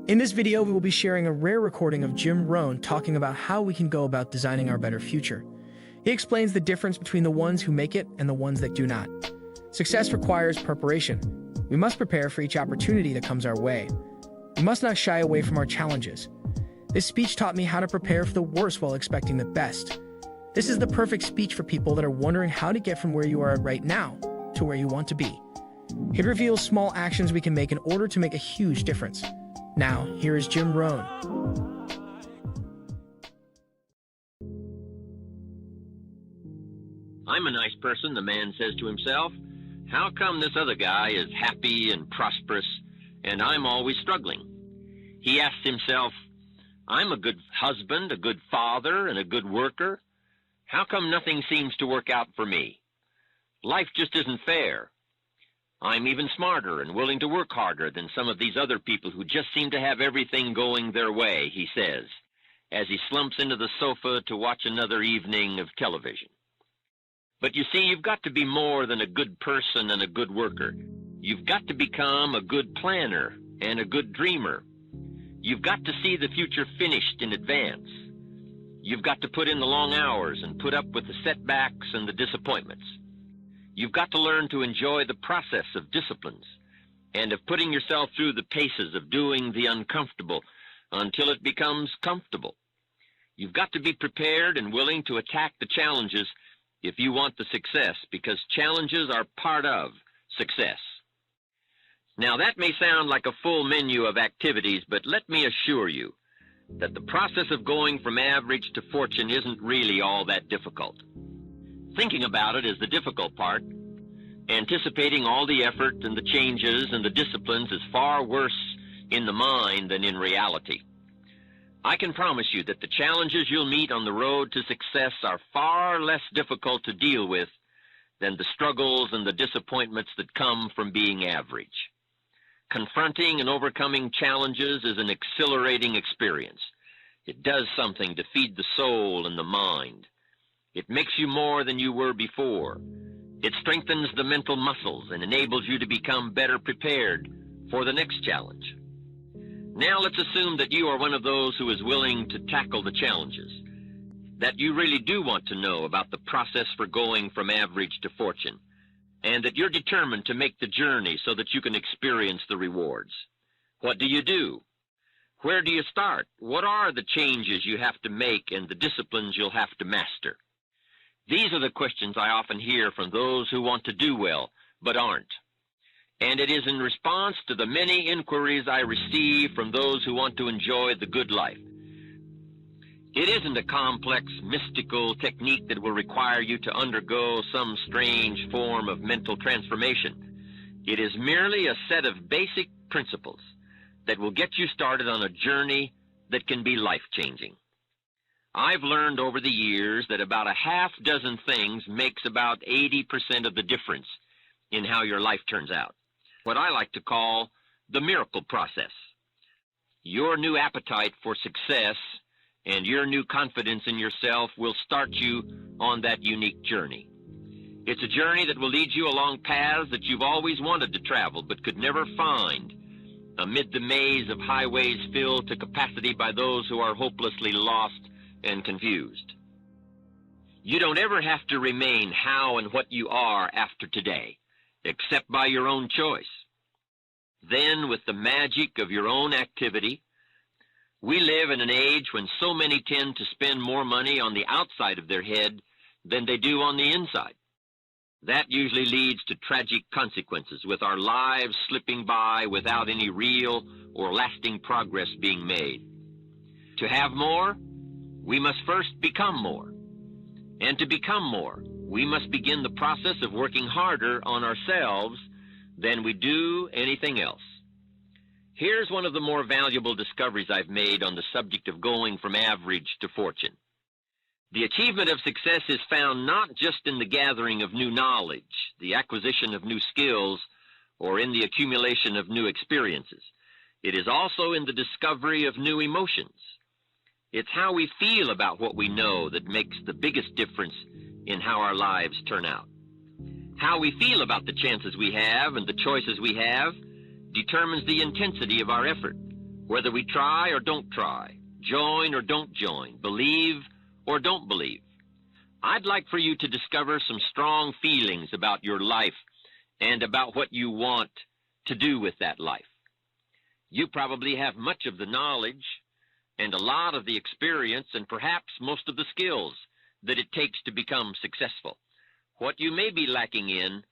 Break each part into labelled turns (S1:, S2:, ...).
S1: In this video, we will be sharing a rare recording of Jim Rohn talking about how we can go about designing our better future. He explains the difference between the ones who make it and the ones that do not. Success requires preparation. We must prepare for each opportunity that comes our way. We must not shy away from our challenges. This speech taught me how to prepare for the worst while expecting the best. This is the perfect speech for people that are wondering how to get from where you are right now to where you want to be. It reveals small actions we can make in order to make a huge difference. Now, here is Jim Rohn.
S2: I'm a nice person, the man says to himself. How come this other guy is happy and prosperous, and I'm always struggling? He asks himself, I'm a good husband, a good father, and a good worker. How come nothing seems to work out for me? Life just isn't fair. I'm even smarter and willing to work harder than some of these other people who just seem to have everything going their way, he says, as he slumps into the sofa to watch another evening of television. But you see, you've got to be more than a good person and a good worker. You've got to become a good planner and a good dreamer. You've got to see the future finished in advance. You've got to put in the long hours and put up with the setbacks and the disappointments. You've got to learn to enjoy the process of disciplines and of putting yourself through the paces of doing the uncomfortable until it becomes comfortable. You've got to be prepared and willing to attack the challenges if you want the success, because challenges are part of success. Now, that may sound like a full menu of activities, but let me assure you that the process of going from average to fortune isn't really all that difficult. Thinking about it is the difficult part. Anticipating all the effort and the changes and the disciplines is far worse in the mind than in reality. I can promise you that the challenges you'll meet on the road to success are far less difficult to deal with than the struggles and the disappointments that come from being average. Confronting and overcoming challenges is an exhilarating experience. It does something to feed the soul and the mind. It makes you more than you were before. It strengthens the mental muscles and enables you to become better prepared for the next challenge. Now let's assume that you are one of those who is willing to tackle the challenges, that you really do want to know about the process for going from average to fortune, and that you're determined to make the journey so that you can experience the rewards. What do you do? Where do you start? What are the changes you have to make and the disciplines you'll have to master? These are the questions I often hear from those who want to do well, but aren't. And it is in response to the many inquiries I receive from those who want to enjoy the good life. It isn't a complex, mystical technique that will require you to undergo some strange form of mental transformation. It is merely a set of basic principles that will get you started on a journey that can be life-changing. I've learned over the years that about a half dozen things makes about 80% of the difference in how your life turns out. What I like to call the miracle process. Your new appetite for success and your new confidence in yourself will start you on that unique journey. It's a journey that will lead you along paths that you've always wanted to travel but could never find, amid the maze of highways filled to capacity by those who are hopelessly lost and confused. You don't ever have to remain how and what you are after today, except by your own choice. Then, with the magic of your own activity, we live in an age when so many tend to spend more money on the outside of their head than they do on the inside. That usually leads to tragic consequences, with our lives slipping by without any real or lasting progress being made. To have more, we must first become more. And to become more, we must begin the process of working harder on ourselves than we do anything else. Here's one of the more valuable discoveries I've made on the subject of going from average to fortune. The achievement of success is found not just in the gathering of new knowledge, the acquisition of new skills, or in the accumulation of new experiences. It is also in the discovery of new emotions. It's how we feel about what we know that makes the biggest difference in how our lives turn out. How we feel about the chances we have and the choices we have determines the intensity of our effort, Whether we try or don't try, join or don't join, believe or don't believe, I'd like for you to discover some strong feelings about your life and about what you want to do with that life. You probably have much of the knowledge and a lot of the experience and perhaps most of the skills that it takes to become successful. What you may be lacking in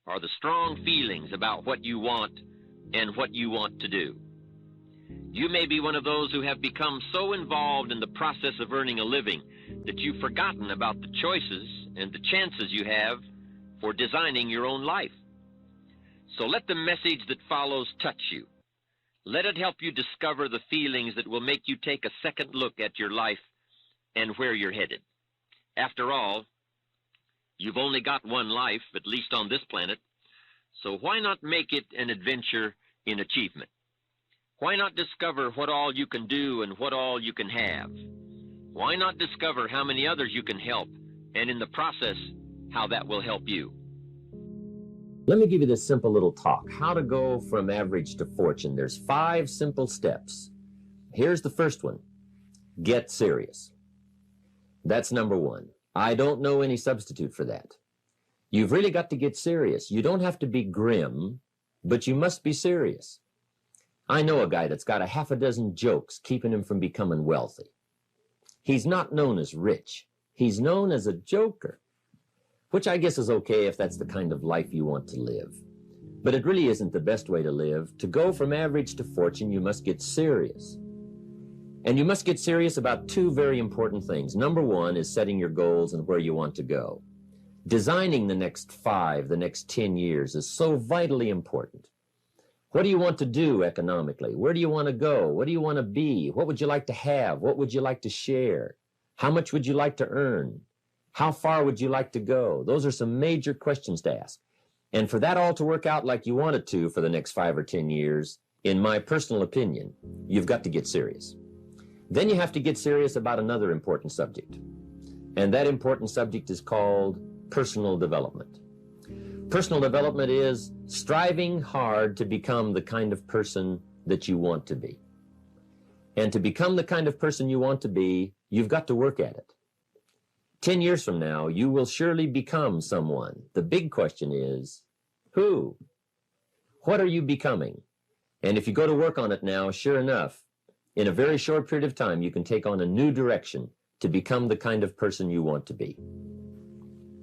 S2: are the strong feelings about what you want and what you want to do. You may be one of those who have become so involved in the process of earning a living that you've forgotten about the choices and the chances you have for designing your own life. So let the message that follows touch you. Let it help you discover the feelings that will make you take a second look at your life and where you're headed. After all, you've only got one life, at least on this planet, so why not make it an adventure in achievement? Why not discover what all you can do and what all you can have? Why not discover how many others you can help, and in the process, how that will help you?
S3: Let me give you this simple little talk, how to go from average to fortune. There's 5 simple steps. Here's the first one. Get serious. That's number 1. I don't know any substitute for that. You've really got to get serious. You don't have to be grim, but you must be serious. I know a guy that's got a half a dozen jokes keeping him from becoming wealthy. He's not known as rich. He's known as a joker, which I guess is okay if that's the kind of life you want to live. But it really isn't the best way to live. To go from average to fortune, you must get serious. And you must get serious about 2 very important things. Number 1 is setting your goals and where you want to go. Designing the next 5, the next 10 years is so vitally important. What do you want to do economically? Where do you want to go? What do you want to be? What would you like to have? What would you like to share? How much would you like to earn? How far would you like to go? Those are some major questions to ask. And for that all to work out like you want it to for the next 5 or 10 years, in my personal opinion, you've got to get serious. Then you have to get serious about another important subject. And that important subject is called personal development. Personal development is striving hard to become the kind of person that you want to be. And to become the kind of person you want to be, you've got to work at it. 10 years from now, you will surely become someone. The big question is, who? What are you becoming? And if you go to work on it now, sure enough, in a very short period of time, you can take on a new direction to become the kind of person you want to be.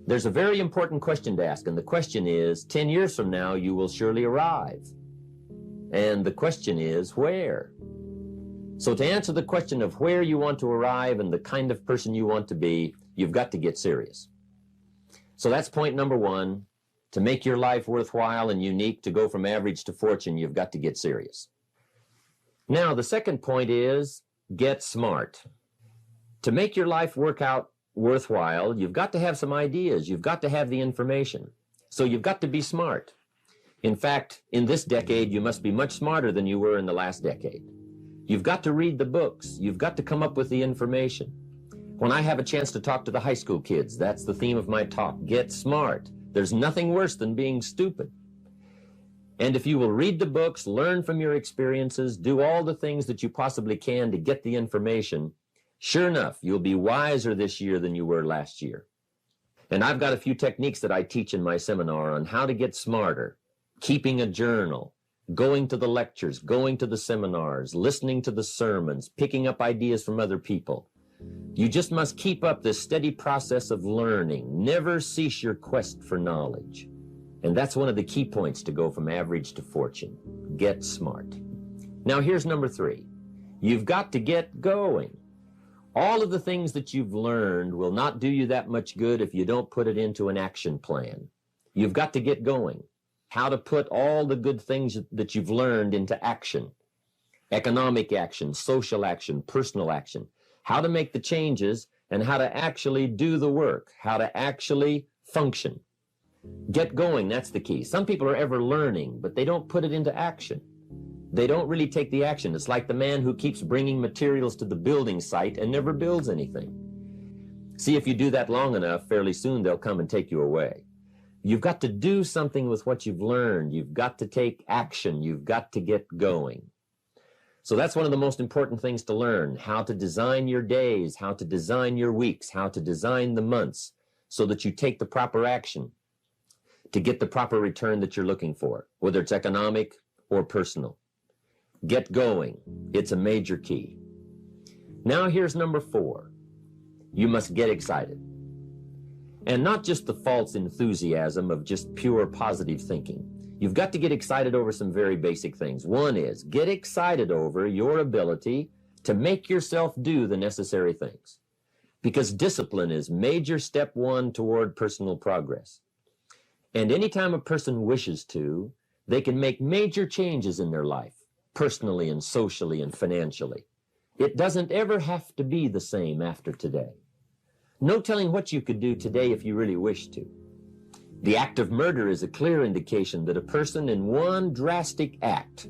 S3: There's a very important question to ask, and the question is, 10 years from now, you will surely arrive. And the question is, where? So to answer the question of where you want to arrive and the kind of person you want to be, you've got to get serious. So that's point number 1. To make your life worthwhile and unique, to go from average to fortune, you've got to get serious. Now, the second point is, get smart. To make your life work out worthwhile, you've got to have some ideas. You've got to have the information. So you've got to be smart. In fact, in this decade, you must be much smarter than you were in the last decade. You've got to read the books. You've got to come up with the information. When I have a chance to talk to the high school kids, that's the theme of my talk. Get smart. There's nothing worse than being stupid. And if you will read the books, learn from your experiences, do all the things that you possibly can to get the information, sure enough, you'll be wiser this year than you were last year. And I've got a few techniques that I teach in my seminar on how to get smarter, keeping a journal, going to the lectures, going to the seminars, listening to the sermons, picking up ideas from other people. You just must keep up this steady process of learning. Never cease your quest for knowledge. And that's one of the key points to go from average to fortune. Get smart. Now here's number 3. You've got to get going. All of the things that you've learned will not do you that much good if you don't put it into an action plan. You've got to get going. How to put all the good things that you've learned into action. Economic action, social action, personal action. How to make the changes and how to actually do the work. How to actually function. Get going, that's the key. Some people are ever learning, but they don't put it into action. They don't really take the action. It's like the man who keeps bringing materials to the building site and never builds anything. See, if you do that long enough, fairly soon they'll come and take you away. You've got to do something with what you've learned. You've got to take action. You've got to get going. So that's one of the most important things to learn, how to design your days, how to design your weeks, how to design the months so that you take the proper action to get the proper return that you're looking for, whether it's economic or personal. Get going. It's a major key. Now here's number 4. You must get excited. And not just the false enthusiasm of just pure positive thinking. You've got to get excited over some very basic things. One is get excited over your ability to make yourself do the necessary things. Because discipline is major step 1 toward personal progress. And anytime a person wishes to, they can make major changes in their life, personally and socially and financially. It doesn't ever have to be the same after today. No telling what you could do today if you really wish to. The act of murder is a clear indication that a person in one drastic act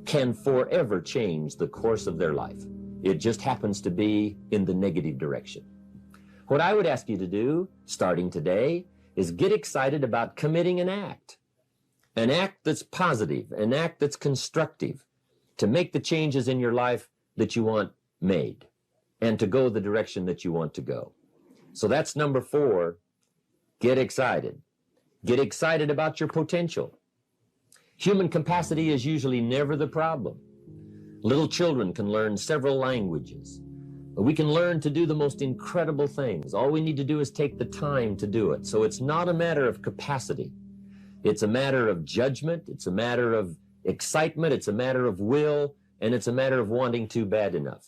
S3: can forever change the course of their life. It just happens to be in the negative direction. What I would ask you to do, starting today, is get excited about committing an act that's positive, an act that's constructive, to make the changes in your life that you want made, and to go the direction that you want to go. So that's number 4, get excited. Get excited about your potential. Human capacity is usually never the problem. Little children can learn several languages. We can learn to do the most incredible things. All we need to do is take the time to do it. So it's not a matter of capacity. It's a matter of judgment. It's a matter of excitement. It's a matter of will. And it's a matter of wanting to bad enough.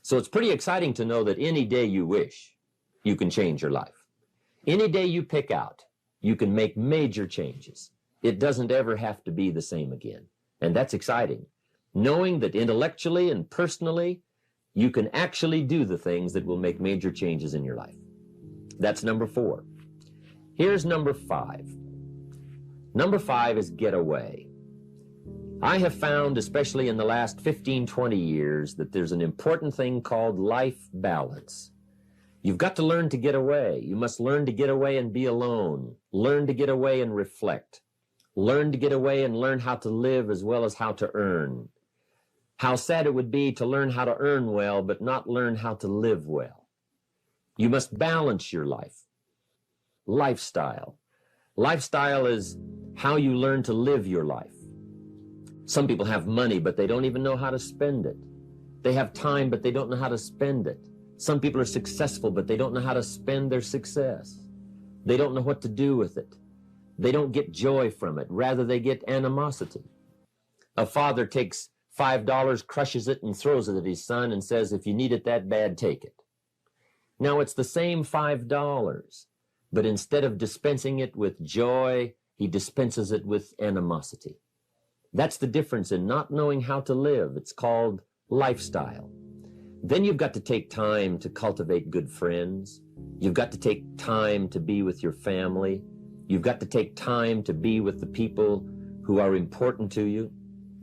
S3: So it's pretty exciting to know that any day you wish, you can change your life. Any day you pick out, you can make major changes. It doesn't ever have to be the same again. And that's exciting. Knowing that intellectually and personally, you can actually do the things that will make major changes in your life. That's number 4. Here's number 5. Number 5 is get away. I have found, especially in the last 15, 20 years, that there's an important thing called life balance. You've got to learn to get away. You must learn to get away and be alone. Learn to get away and reflect. Learn to get away and learn how to live as well as how to earn. How sad it would be to learn how to earn well, but not learn how to live well. You must balance your life. Lifestyle. Lifestyle is how you learn to live your life. Some people have money, but they don't even know how to spend it. They have time, but they don't know how to spend it. Some people are successful, but they don't know how to spend their success. They don't know what to do with it. They don't get joy from it. Rather, they get animosity. A father takes $5, crushes it, and throws it at his son and says, if you need it that bad, take it. Now, it's the same $5, but instead of dispensing it with joy, he dispenses it with animosity. That's the difference in not knowing how to live. It's called lifestyle. Then you've got to take time to cultivate good friends. You've got to take time to be with your family. You've got to take time to be with the people who are important to you,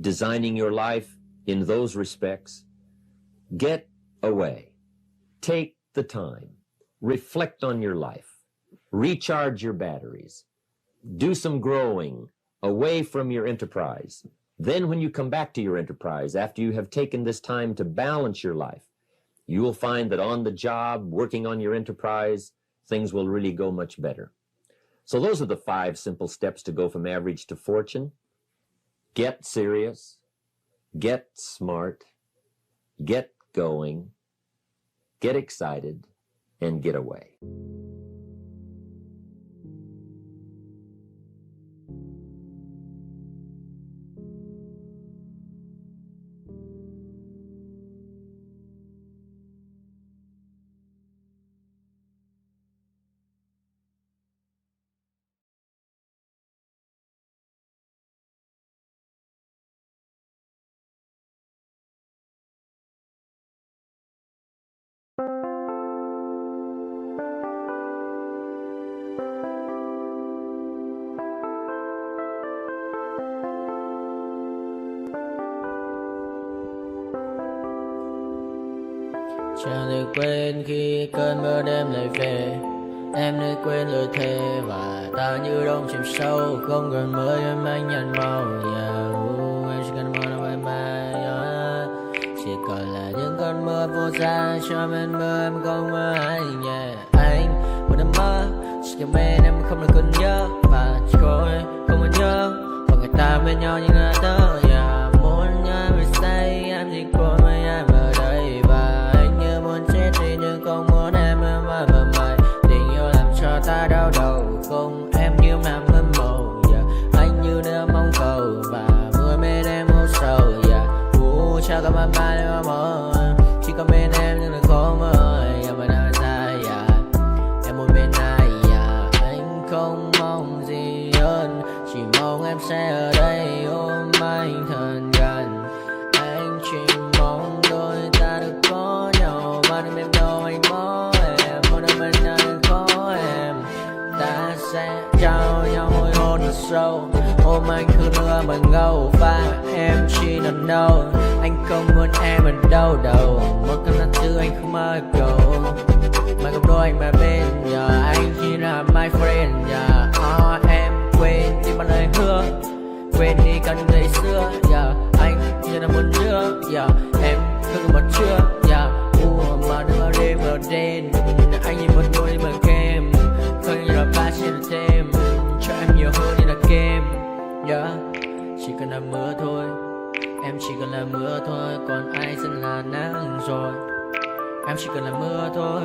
S3: designing your life in those respects. Get away. Take the time. Reflect on your life. Recharge your batteries. Do some growing away from your enterprise. Then when you come back to your enterprise, after you have taken this time to balance your life, you will find that on the job, working on your enterprise, things will really go much better. So those are the 5 simple steps to go from average to fortune. Get serious, get smart, get going, get excited, and get away.
S4: Chẳng được quên khi cơn mưa đêm lại về. Em đã quên lời thề và ta như đông chìm sâu. Không cần mới em anh nhận màu. Em chỉ cần mơ bye bye. mơ vô ra cho bên mơ em không mơ ai nhẹ anh một đêm mơ chỉ cần bên em không được còn nhớ và chỉ có em không còn nhớ và người ta bên nhau như là tớ muốn nhớ về say em chỉ có mấy em ở đây và anh như muốn chết đi nhưng không muốn em mãi tình yêu làm cho ta đau đầu không em như mà mơ mộng anh như đang mong cầu và mưa bên em âu sầu cha cả mà mai mơ chỉ có bên em nhưng là khó mơ em mà đang dài em một bên ai anh không mong gì hơn chỉ mong em sẽ ở đây ôm anh thật gần anh chỉ mong đôi ta được có nhau mà đêm em đâu anh có em một đêm bên anh có em ta sẽ trao nhau môi hôn thật sâu ôm anh cứ nữa bằng ngâu và em chỉ nằm đâu anh không muốn em ở đâu đâu một cơn lạnh thứ anh không mơ cầu mà gặp đôi anh mà bên nhà anh chỉ là my friend nhà em quên đi bằng lời hứa quên đi cần ngày xưa anh như là muốn nhớ em cứ một chưa mà đưa đêm ở đêm anh nhìn một đôi đi bằng kem không như là ba chỉ là thêm cho em nhiều hơn như là kem chỉ cần là mưa thôi em chỉ cần là mưa thôi còn ai sẽ là nắng rồi em chỉ cần là mưa thôi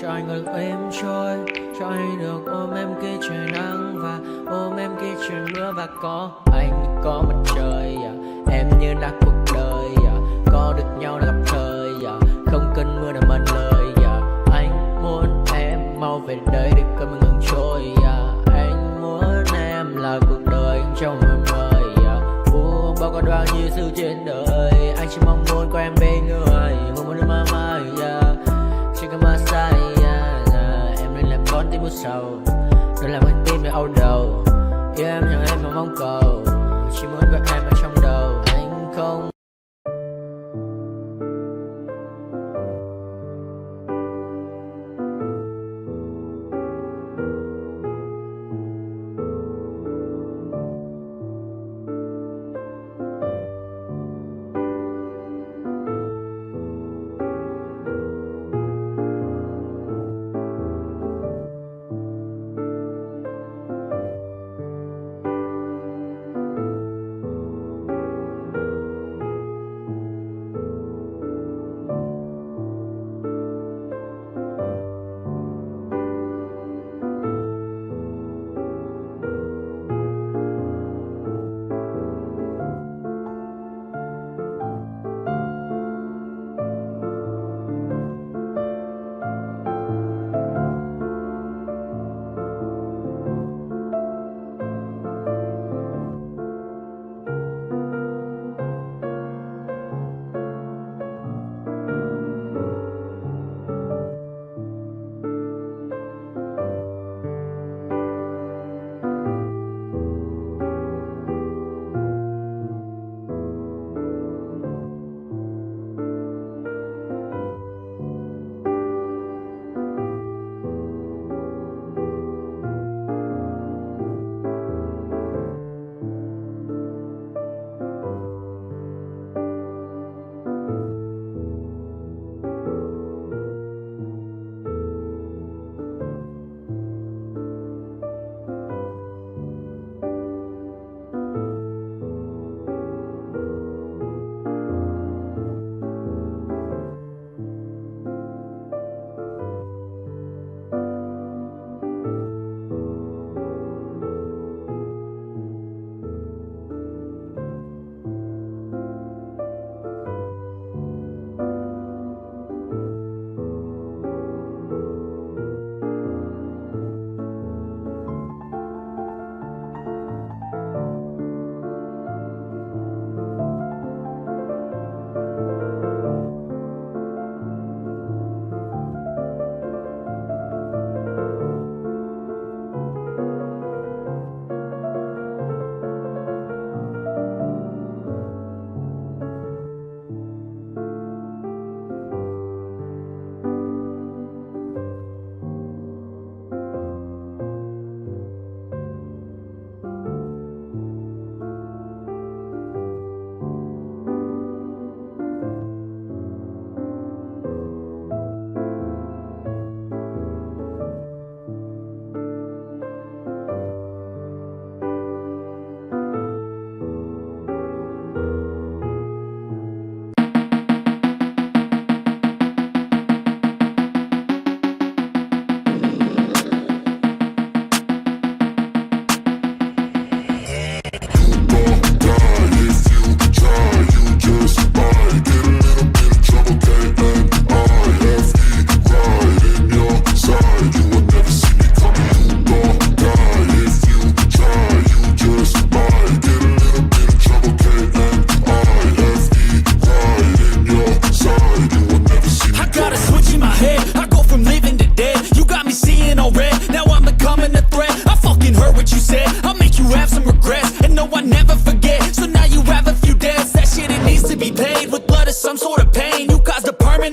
S4: cho anh ngồi êm trôi cho anh được ôm em khi trời nắng và ôm em khi trời mưa và có anh có mặt trời em như là cuộc đời có được nhau là gặp thời không cần mưa để mất lời anh muốn em mau về đây để cơn mưa ngừng trôi anh muốn em là cuộc đời trong mơ bao con đoán như sự trên đời anh chỉ mong muốn có em bên người không muốn mơ mơ chỉ cần mơ sai em nên làm con tim u sầu nên làm con tim để âu đầu yêu em chẳng em mà mong cầu chỉ muốn có em ở trong đầu anh không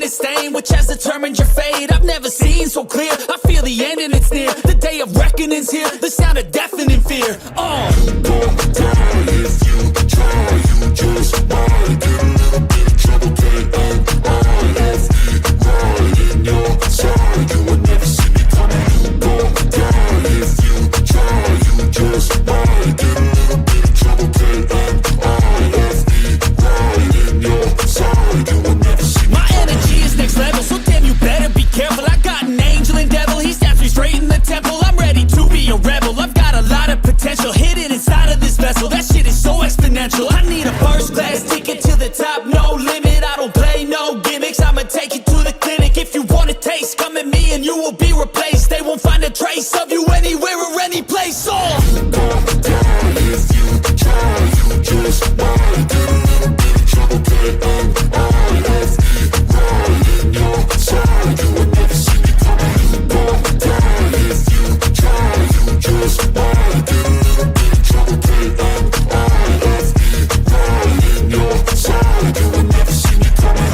S5: this stain which has determined your fate. I've never seen so clear, I feel the end and it's near. The day of reckoning's here, the sound of deafening fear.
S6: You don't die if you try, you just might get a little bit of trouble, K-N-I-F-E, right in your side, you will never see me coming. You don't die if you try, you just might get a little bit of trouble, K-N-I-F-E, right in your side, you will never see me
S5: My energy is next level, so damn you better be careful. I got an angel and devil, he stabs me straight in the temple. I'm ready to be a rebel, I've got a lot of potential hidden inside of this vessel. That shit is so exponential. I need a first class ticket to the top, no limit. I don't play no gimmicks, I'ma take you to the clinic. If you want a taste, come at me and you will be replaced. They won't find a trace of you anywhere or any place.
S6: You don't die if you try, you just might get a little bit of trouble, K-N-I-F-E, right in your side, you will never see me coming. You don't die if you try, you just might get a little bit of trouble, K-N-I-F-E, right in your side, you will never see me coming.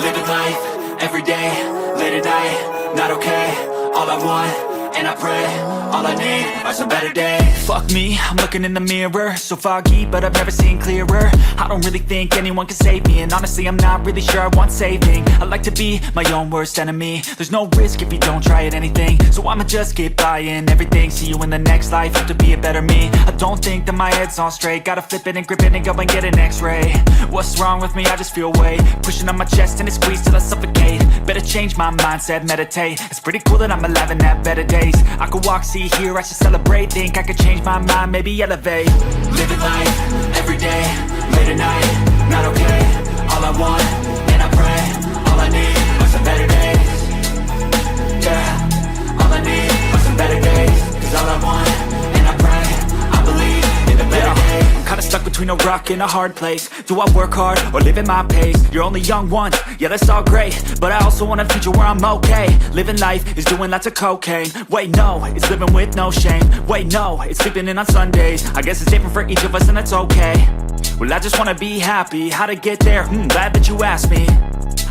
S5: Living life, every day, late at night, not okay. All I want, and I pray, all I need are some better days. Fuck me, I'm looking in the mirror, so foggy, but I've never seen clearer. I don't really think anyone can save me, and honestly I'm not really sure I want saving. I like to be my own worst enemy. There's no risk if you don't try at anything, so I'ma just keep buying everything. See you in the next life, have to be a better me. I don't think that my head's on straight, gotta flip it and grip it and go and get an x-ray. What's wrong with me? I just feel weight pushing on my chest and it squeezes till I suffocate. Better change my mindset, meditate. It's pretty cool that I'm alive and have better days. I could walk, see, hear, I should celebrate. Think I could change my mind, maybe elevate. Living life, every day, late at night, not okay. All I want, and I pray, all I need are some better days. Yeah, all I need are some better days. Cause all I want, and I pray, I believe in the better days. I'm kinda stuck between a rock and a hard place. Do I work hard or live at my pace? You're only young once, yeah that's all great, but I also want a future where I'm okay. Living life is doing lots of cocaine. Wait no, it's living with no shame. Wait no, it's sleeping in on Sundays. I guess it's different for each of us and that's okay. Well I just wanna be happy, how to get there? Glad that you asked me.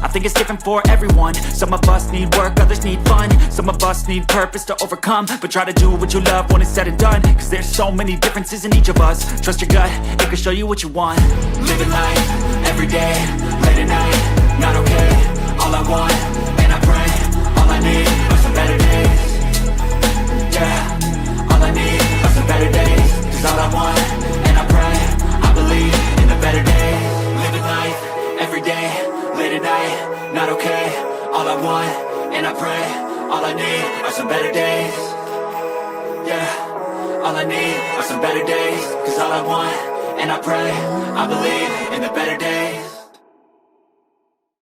S5: I think it's different for everyone. Some of us need work, others need fun. Some of us need purpose to overcome. But try to do what you love when it's said and done. Cause there's so many differences in each of us. Trust your gut, it can show you what you want. Living life, every day, late at night, not okay. All I want, and I pray, all I need are some better days. Yeah, all I need are some better days. Cause all I want, and I pray, I believe in the better days. Living life, every day, late at night, not okay. All I want, and I pray, all I need are some better days. Yeah, all I need are some better days. Cause all I want, and I pray, I believe in the better days.